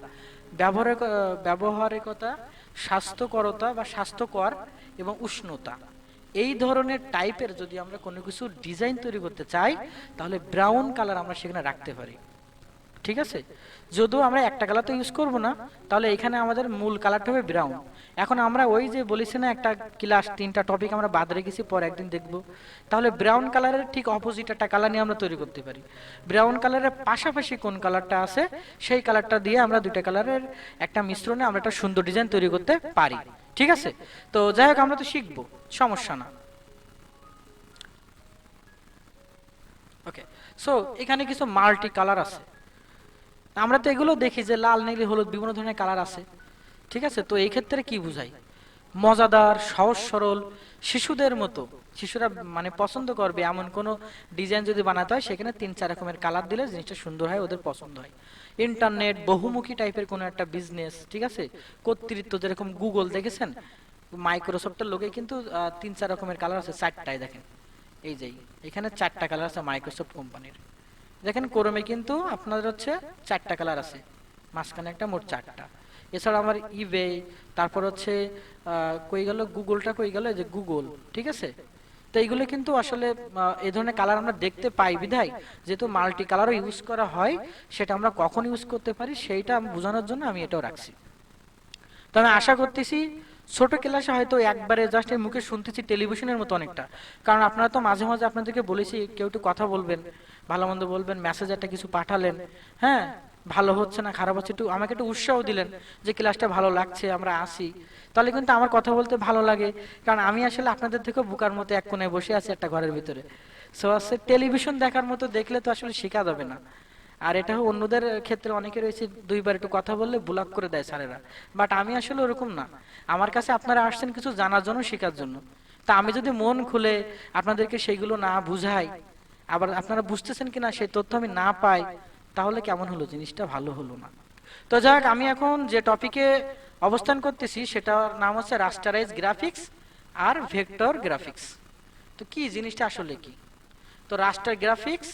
ব্যবহারিকতা, স্বাস্থ্যকরতা বা স্বাস্থ্যকর এবং উষ্ণতা, এই ধরনের টাইপের যদি আমরা কোনো কিছু ডিজাইন তৈরি করতে চাই তাহলে ব্রাউন কালার আমরা সেখানে রাখতে পারি। ঠিক আছে, যদিও আমরা একটা কালার তো ইউজ করব না, তাহলে এখানে আমাদের মূল কালারটা হবে ব্রাউন। এখন আমরা ওই যে বলেছি না একটা ক্লাস 3টা টপিক আমরা বাদ রেখেছি, পর একদিন দেখব, তাহলে ব্রাউন কালারের ঠিক অপোজিট একটা কালার নিয়ে আমরা তৈরি করতে পারি। ব্রাউন কালারের পাশাপাশি কোন কালারটা আছে সেই কালারটা দিয়ে আমরা দুইটা কালারের একটা মিশ্রণে আমরা একটা সুন্দর ডিজাইন তৈরি করতে পারি। ঠিক আছে, তো যাই হোক, আমরা তো শিখবো, সমস্যা না। ওকে, সো এখানে কিছু মাল্টি কালার আছে। আমরা তো এগুলো দেখি যে লাল, নীল, হলুদ বিভিন্ন ধরনের কালার আছে। ঠিক আছে, তো এই ক্ষেত্রে কি বুঝাই? মজাদার, সহজ সরল, শিশুদের মতো, শিশুরা মানে পছন্দ করবে এমন কোনো ডিজাইন যদি বানাতে হয় সেখানে 3-4 রকমের কালার দিলে জিনিসটা সুন্দর হয়, ওদের পছন্দ হয়। ইন্টারনেট, বহুমুখী টাইপের কোনো একটা বিজনেস, ঠিক আছে, কর্তৃত্ব, যেরকম গুগল দেখেছেন, মাইক্রোসফটের লোকে কিন্তু 3-4 রকমের কালার আছে, 4টায় দেখেন, এই যে এখানে 4টা কালার আছে মাইক্রোসফট কোম্পানির। দেখেন ক্রোমে কিন্তু আপনাদের হচ্ছে 4টা কালার আছে, মাঝখানে একটা, মোট 4টা। এছাড়া আমার ইবে, তারপর হচ্ছে কই গেল গুগলটা, কই গেল, এই যে গুগল। ঠিক আছে, তো এইগুলো কিন্তু আসলে এই ধরনের কালার আমরা দেখতে পাই বিধায়, যেহেতু মাল্টি কালারও ইউজ করা হয়, সেটা আমরা কখন ইউজ করতে পারি সেইটা বোঝানোর জন্য আমি এটাও রাখছি। তো আমি আশা করতেছি ছোট ক্লাসে হয়তো একবারে জাস্ট এই মুখে শুনতেছি টেলিভিশনের মতো অনেকটা, কারণ আপনারা তো মাঝে মাঝে আপনাদেরকে বলেছি কেউ একটু কথা বলবেন, ভালো মন্দ বলবেন, মেসেজ একটা কিছু পাঠালেন, হ্যাঁ, ভালো হচ্ছে না খারাপ হচ্ছে একটু আমাকে একটু উৎসাহ দিলেন যে ক্লাসটা ভালো লাগছে, আমরা আসি, তাহলে কিন্তু আমার কথা বলতে ভালো লাগে। কারণ আমি আসলে আপনাদের থেকেও বোকার মতো এক কোণায় বসে আছি একটা ঘরের ভিতরে। সো আছে টেলিভিশন দেখার মতো দেখলে তো আসলে শেখা যাবে না। আর এটা অন্যদের ক্ষেত্রে অনেকে রয়েছে 2বার একটু কথা বললে ব্লক করে দেয় স্যারেরা, বাট আমি আসলে ওরকম না। আমার কাছে আপনারা আসছেন কিছু জানার জন্য, শেখার জন্য। তা আমি যদি মন খুলে আপনাদেরকে সেইগুলো না বুঝাই, আবার আপনারা বুঝতেছেন কিনা সেই তথ্য আমি না পাই, তাহলে কেমন হলো, জিনিসটা ভালো হলো না। তো যাক, আমি এখন যে টপিকে অবস্থান করতেছি সেটার নাম হচ্ছে রাস্টারাইজ গ্রাফিক্স আর ভেক্টর গ্রাফিক্স। তো কি জিনিসটা আসলে কি? তো raster graphics,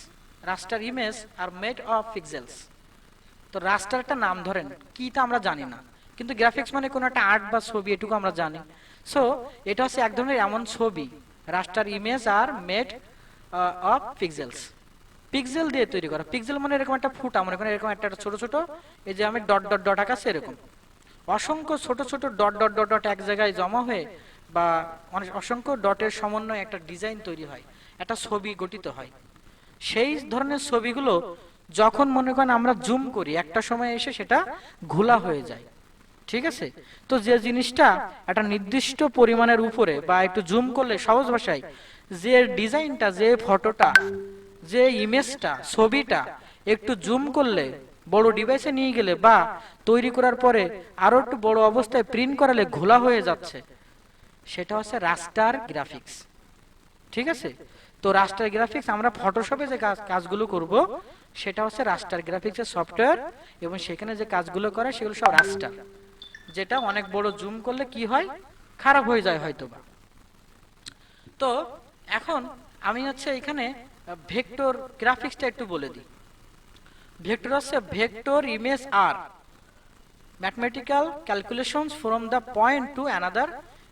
raster image R made of pixels. তো রাস্টার একটা নাম ধরেন, কি তা আমরা জানি না, কিন্তু গ্রাফিক্স মানে কোনো একটা আর্ট বা ছবি, এটুকু আমরা জানি। সো এটা হচ্ছে এক ধরনের এমন ছবি, raster image R made of pixels, pixel দিয়ে তৈরি করা। পিক্সেল মানে এরকম একটা ফুটা, মনে করেন এরকম একটা ছোট ছোট, এই যে আমি ডট ডট ডট আঁকাছি এরকম অসংখ্য ছোট ছোট ডট ডট ডট ডট এক জায়গায় জমা হয়ে বা অনেক অসংখ্য ডটের সমন্বয়ে একটা ডিজাইন তৈরি হয়, একটা ছবি গঠিত হয়। সেই ধরনের ছবিগুলো যখন মনে করেন আমরা জুম করি, একটা সময় এসে সেটা ঘোলা হয়ে যায়, ঠিক আছে? তো যে জিনিসটা একটা নির্দিষ্ট পরিমাণের উপরে বা একটু জুম করলে, সহজ ভাষায় যে ডিজাইনটা, যে ফটোটা, যে ইমেজটা, ছবিটা একটু জুম করলে, বড় ডিভাইসে নিয়ে গেলে বা তৈরি করার পরে আরো একটু বড় অবস্থায় প্রিন্ট করালে ঘোলা হয়ে যাচ্ছে, সেটা হচ্ছে রাস্টার গ্রাফিক্স, ঠিক আছে? তো রাস্টার গ্রাফিক্স আমরা ফটোশপে যে কাজগুলো করব সেটা হচ্ছে রাস্টার গ্রাফিক্সের সফটওয়্যার, এবং সেখানে যে কাজগুলো করে সেগুলো সব রাস্টার, যেটা অনেক বড় জুম করলে কি হয়, খারাপ হয়ে যায় হয়তোবা। তো এখন আমি হচ্ছে এখানে ভেক্টর গ্রাফিক্সটা একটু বলে দিই। ভেক্টর হচ্ছে vector image are mathematical calculations from the point to another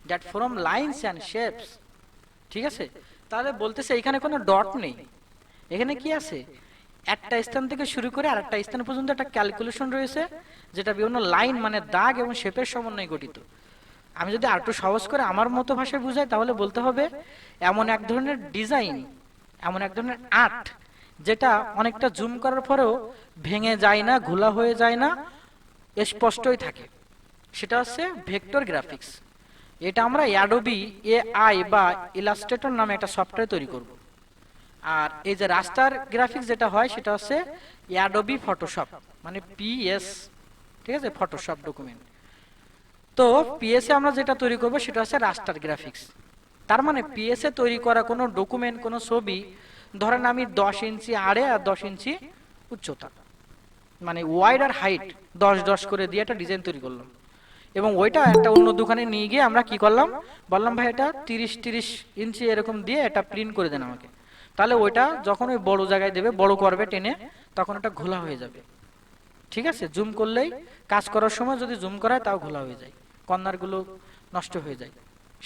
that from lines and shapes, ঠিক আছে? তাহলে বলতেছে এখানে কোনো ডট নেই, এখানে কি আছে, একটা স্থান থেকে শুরু করে আরেকটা স্থান পর্যন্ত একটা ক্যালকুলেশন রয়েছে, যেটা বিভিন্ন লাইন মানে দাগ এবং শেপের সমন্বয়ে গঠিত। আমি যদি আরেকটু সহজ করে আমার মতো ভাষায় বুঝাই তাহলে বলতে হবে এমন এক ধরনের ডিজাইন, এমন এক ধরনের আর্ট যেটা অনেকটা জুম করার পরেও ভেঙে যায় না, ঘোলা হয়ে যায় না, স্পষ্টই থাকে, সেটা হচ্ছে ভেক্টর গ্রাফিক্স। এটা আমরা অ্যাডোবি এআই বা ইলাস্ট্রেটর নামে একটা সফটওয়্যার তৈরি করব। আর এই যে রাস্টার গ্রাফিক্স যেটা হয় সেটা হচ্ছে অ্যাডোবি ফটোশপ, মানে পিএস, ঠিক আছে, ফটোশপ ডকুমেন্ট। তো পিএস এ আমরা যেটা তৈরি করব সেটা হচ্ছে রাস্টার গ্রাফিক্স। তার মানে পিএস এ তৈরি করা কোনো ডকুমেন্ট, কোনো ছবি, ধরেন আমি 10 ইঞ্চি আড়ে আর 10 ইঞ্চি উচ্চতা, মানে ওয়াইড আর হাইট 10-10 করে দিয়ে একটা ডিজাইন তৈরি করলাম, এবং ওইটা একটা অন্য দোকানে নিয়ে গিয়ে আমরা কি করলাম, বললাম ভাই এটা 30-30 ইঞ্চি এরকম দিয়ে এটা প্রিন্ট করে দেন আমাকে। তাহলে ওইটা যখন ওই বড় জায়গায় দেবে, বড় করবে টেনে, তখন ওটা ঘোলা হয়ে যাবে, ঠিক আছে? জুম করলেই, কাজ করার সময় যদি জুম করা হয় তাও ঘোলা হয়ে যায়, কর্নারগুলো নষ্ট হয়ে যায়,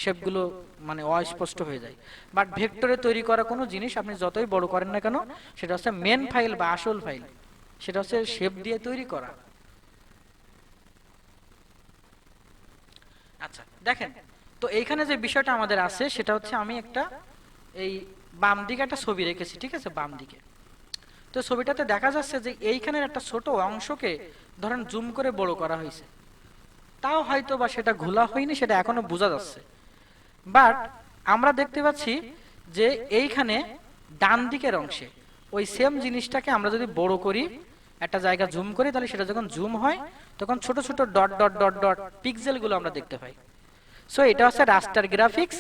শেপগুলো মানে অস্পষ্ট হয়ে যায়। বাট ভেক্টরে তৈরি করা কোনো জিনিস আপনি যতই বড় করেন না কেন, সেটা হচ্ছে মেন ফাইল বা আসল ফাইল, সেটা হচ্ছে শেপ দিয়ে তৈরি করা। আচ্ছা দেখেন, তো এইখানে যে বিষয়টা আমাদের আছে সেটা হচ্ছে আমি একটা এই বাম দিকে একটা ছবি রেখেছি, ঠিক আছে, বাম দিকে। তো ছবিটাতে দেখা যাচ্ছে যে এইখানের একটা ছোট অংশকে ধরেন জুম করে বড় করা হয়েছে, তাও হয়তো বা সেটা ঘোলা হয়নি, সেটা এখনো বোঝা যাচ্ছে। বাট আমরা দেখতে পাচ্ছি যে এইখানে ডান দিকের অংশে ওই সেম জিনিসটাকে আমরা যদি বড় করি, একটা জায়গা জুম করি, তাহলে সেটা যখন জুম হয় তখন ছোট ছোট ডট ডট ডট ডট পিক্সেলগুলো আমরা দেখতে পাই। সো এটা হচ্ছে রাস্টার গ্রাফিক্স,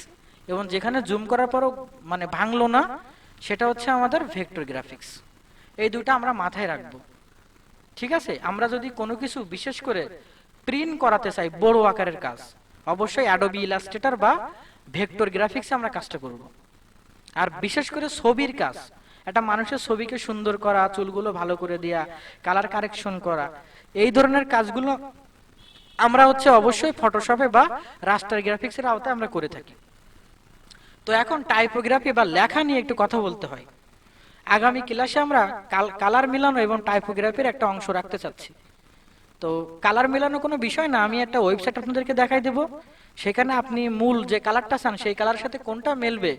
এবং যেখানে জুম করার পরও মানে ভাঙলো না, সেটা হচ্ছে আমাদের ভেক্টর গ্রাফিক্স। এই দুটো আমরা মাথায় রাখবো, ঠিক আছে? আমরা যদি কোনো কিছু বিশেষ করে প্রিন্ট করাতে চাই, বড় আকারের কাজ, অবশ্যই অ্যাডোবি ইলাস্ট্রেটর বা ভেক্টর গ্রাফিক্সে আমরা কাজটা করব। আর বিশেষ করে ছবির কাজ, একটা মানুষের ছবিকে সুন্দর করা, চুলগুলো ভালো করে দেয়া, কালার কারেকশন করা, এই ধরনের কাজগুলো আমরা হচ্ছে অবশ্যই ফটোশপে বা রাস্টার গ্রাফিক্সের আওতায় আমরা করে থাকি। তো এখন টাইপোগ্রাফি বা লেখা নিয়ে একটু কথা বলতে হয়। আগামী ক্লাসে আমরা কালার মিলানো এবং টাইপোগ্রাফির একটা অংশ রাখতে চাচ্ছি। তো কালার মেলানো কোনো বিষয় না, আমি একটা ওয়েবসাইট আপনাদেরকে দেখাই দেব, সেখানে আপনি মূল যে কালারটা চান সেই কালারের সাথে কোনটা মিলবে,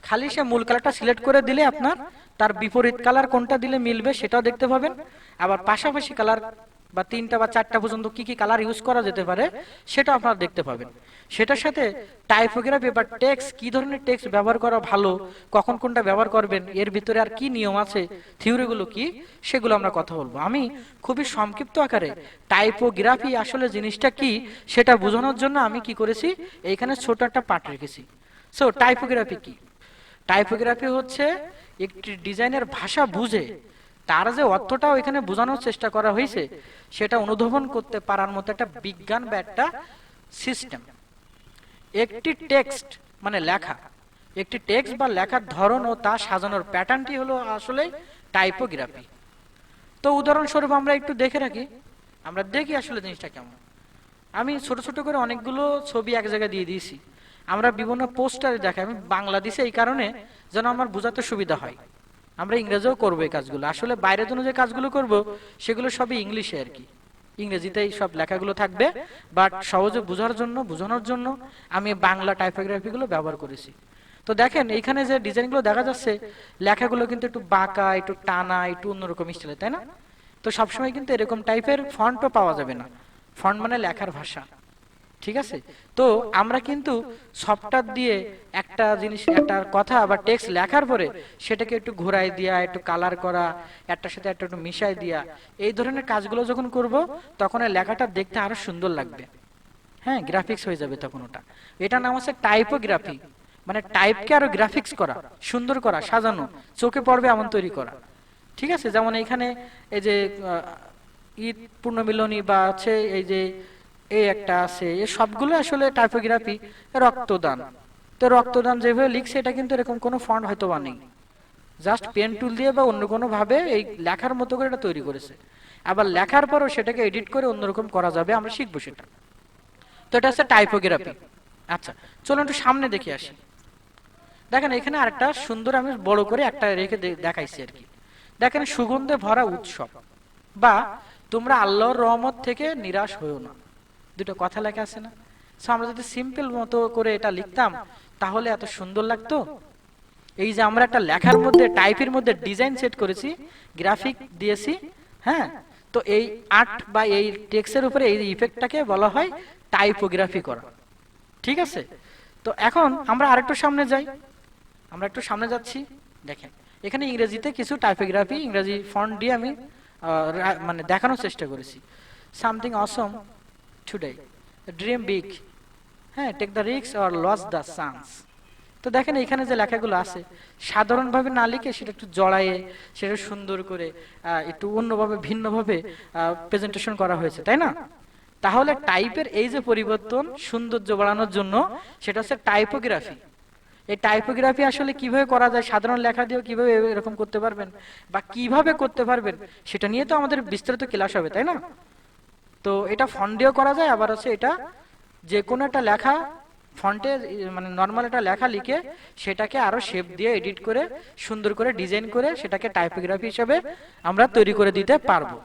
খালি সে মূল কালারটা সিলেক্ট করে দিলে আপনার তার বিপরীত কালার কোনটা দিলে মিলবে সেটাও দেখতে পাবেন। আবার পাশাপাশি কালার বা 3টা বা 4টা পর্যন্ত কি কি কালার ইউজ করা যেতে পারে সেটা আপনারা দেখতে পাবেন। সেটার সাথে টাইপোগ্রাফি বা টেক্সট, কি ধরনের টেক্সট ব্যবহার করা ভালো, কখন কোনটা ব্যবহার করবেন, এর ভিতরে আর কি নিয়ম আছে, থিওরিগুলো কি, সেগুলো আমরা কথা বলবো। আমি খুবই সংক্ষিপ্ত আকারে টাইপোগ্রাফি আসলে জিনিসটা কি সেটা বোঝানোর জন্য আমি কি করেছি, এইখানে ছোট একটা পাঠ রেখেছি। সো টাইপোগ্রাফি কি? টাইপোগ্রাফি হচ্ছে একটি ডিজাইনের ভাষা বুঝে তার যে অর্থটাও এখানে বোঝানোর চেষ্টা করা হয়েছে সেটা অনুধাবন করতে পারার মতো একটা বিজ্ঞান বা একটা সিস্টেম। একটি টেক্সট মানে লেখা, একটি টেক্সট বা লেখার ধরন ও তা সাজানোর প্যাটার্নটি হলো আসলে টাইপোগ্রাফি। তো উদাহরণস্বরূপ আমরা একটু দেখে রাখি, আমরা দেখি আসলে জিনিসটা কেমন। আমি ছোট ছোট করে অনেকগুলো ছবি এক জায়গায় দিয়ে দিয়েছি। আমরা বিভিন্ন পোস্টারে দেখাই, আমি বাংলা দিছি এই কারণে যেন আমার বোঝাতে সুবিধা হয়। আমরা ইংরেজিও করবো এই কাজগুলো, আসলে বাইরের জন্য যে কাজগুলো করব সেগুলো সবই ইংলিশে আর কি, ইংরেজিতেই সব লেখাগুলো থাকবে। বাট সহজে বোঝানোর জন্য আমি বাংলা টাইপোগ্রাফিগুলো ব্যবহার করেছি। তো দেখেন এইখানে যে ডিজাইনগুলো দেখা যাচ্ছে, লেখাগুলো কিন্তু একটু বাঁকা, একটু টানা, একটু অন্যরকম স্টাইলে, তাই না? তো সবসময় কিন্তু এরকম টাইপের ফন্টও পাওয়া যাবে না। ফন্ট মানে লেখার ভাষা, ঠিক আছে? তো আমরা কিন্তু সফটওয়্যার দিয়ে একটা জিনিস, একটা কথা বা টেক্সট লেখার পরে সেটাকে একটু ঘোরায় দেওয়া, একটু কালার করা, একটার সাথে একটা একটু মিশাই দেওয়া, এই ধরনের কাজগুলো যখন করব তখন এই লেখাটা দেখতে আরো সুন্দর লাগবে। হ্যাঁ, গ্রাফিক্স হয়ে যাবে তখন ওটা। এটার নাম হচ্ছে টাইপোগ্রাফি, মানে টাইপকে আরো গ্রাফিক্স করা, সুন্দর করা, সাজানো, চোখে পড়বে এমন তৈরি করা। ঠিক আছে, যেমন এখানে এই যে ঈদ পূর্ণমিলনী বা হচ্ছে এই যে এই একটা আছে, এই সবগুলো আসলে টাইপোগ্রাফি। রক্তদান, তো রক্তদান যেভাবে লিখছে এটা কিন্তু এরকম কোনো ফন্ট হয়তো বা নেই, জাস্ট পেন টুল দিয়ে বা অন্য কোনো ভাবে এই লেখার মতো করে এটা তৈরি করেছে। আবার লেখার পরও সেটাকে এডিট করে অন্যরকম করা যাবে, আমরা শিখবো সেটা। তো এটা হচ্ছে টাইপোগ্রাফি। আচ্ছা, চলুন একটু সামনে দেখে আসি। দেখেন এখানে আরেকটা সুন্দর, আমি বড় করে একটা রেখে দেখাইছি আর কি। দেখেন, সুগন্ধে ভরা উৎসব, বা তোমরা আল্লাহর রহমত থেকে নিরাশ হইও না, দুটো কথা লেখা আছে না? সো আমরা যদি সিম্পল মতো করে এটা লিখতাম তাহলে এত সুন্দর লাগতো। এই যে আমরা একটা লেখার মধ্যে, টাইপের মধ্যে ডিজাইন সেট করেছি, গ্রাফিক দিয়েছি। হ্যাঁ, তো এই আর্ট বা এই টেক্সটের উপরে এই ইফেক্টটাকে বলা হয় টাইপোগ্রাফি করা। ঠিক আছে, তো এখন আমরা আরেকটু সামনে যাই। আমরা একটু সামনে যাচ্ছি। দেখেন এখানে ইংরেজিতে কিছু টাইপোগ্রাফি, ইংরেজি ফন্ট দিয়ে আমি মানে দেখানোর চেষ্টা করেছি। Something awesome today, dream big, হ্যাঁ, take the risk or lose the chance. তো দেখেন এখানে যে লেখাগুলো আছে, সাধারণভাবে না লিখে সেটা একটু জড়ায়ে, সেটা সুন্দর করে একটু অন্যভাবে, ভিন্নভাবে প্রেজেন্টেশন করা হয়েছে, তাই না? তাহলে টাইপের এই যে পরিবর্তন, সৌন্দর্য বাড়ানোর জন্য, সেটা হচ্ছে টাইপোগ্রাফি। এই টাইপোগ্রাফি আসলে কিভাবে করা যায়, সাধারণ লেখা দিয়েও কিভাবে এরকম করতে পারবেন বা কিভাবে করতে পারবেন, সেটা নিয়ে তো আমাদের বিস্তারিত ক্লাস হবে, তাই না? তো এটা ফন্ট দিয়েও করা যায়, আবার হচ্ছে এটা যে কোনো একটা লেখা ফন্টে, মানে নর্মাল একটা লেখা লিখে সেটাকে আরো শেপ দিয়ে এডিট করে সুন্দর করে ডিজাইন করে সেটাকে টাইপোগ্রাফি হিসেবে আমরা তৈরি করে দিতে পারবো।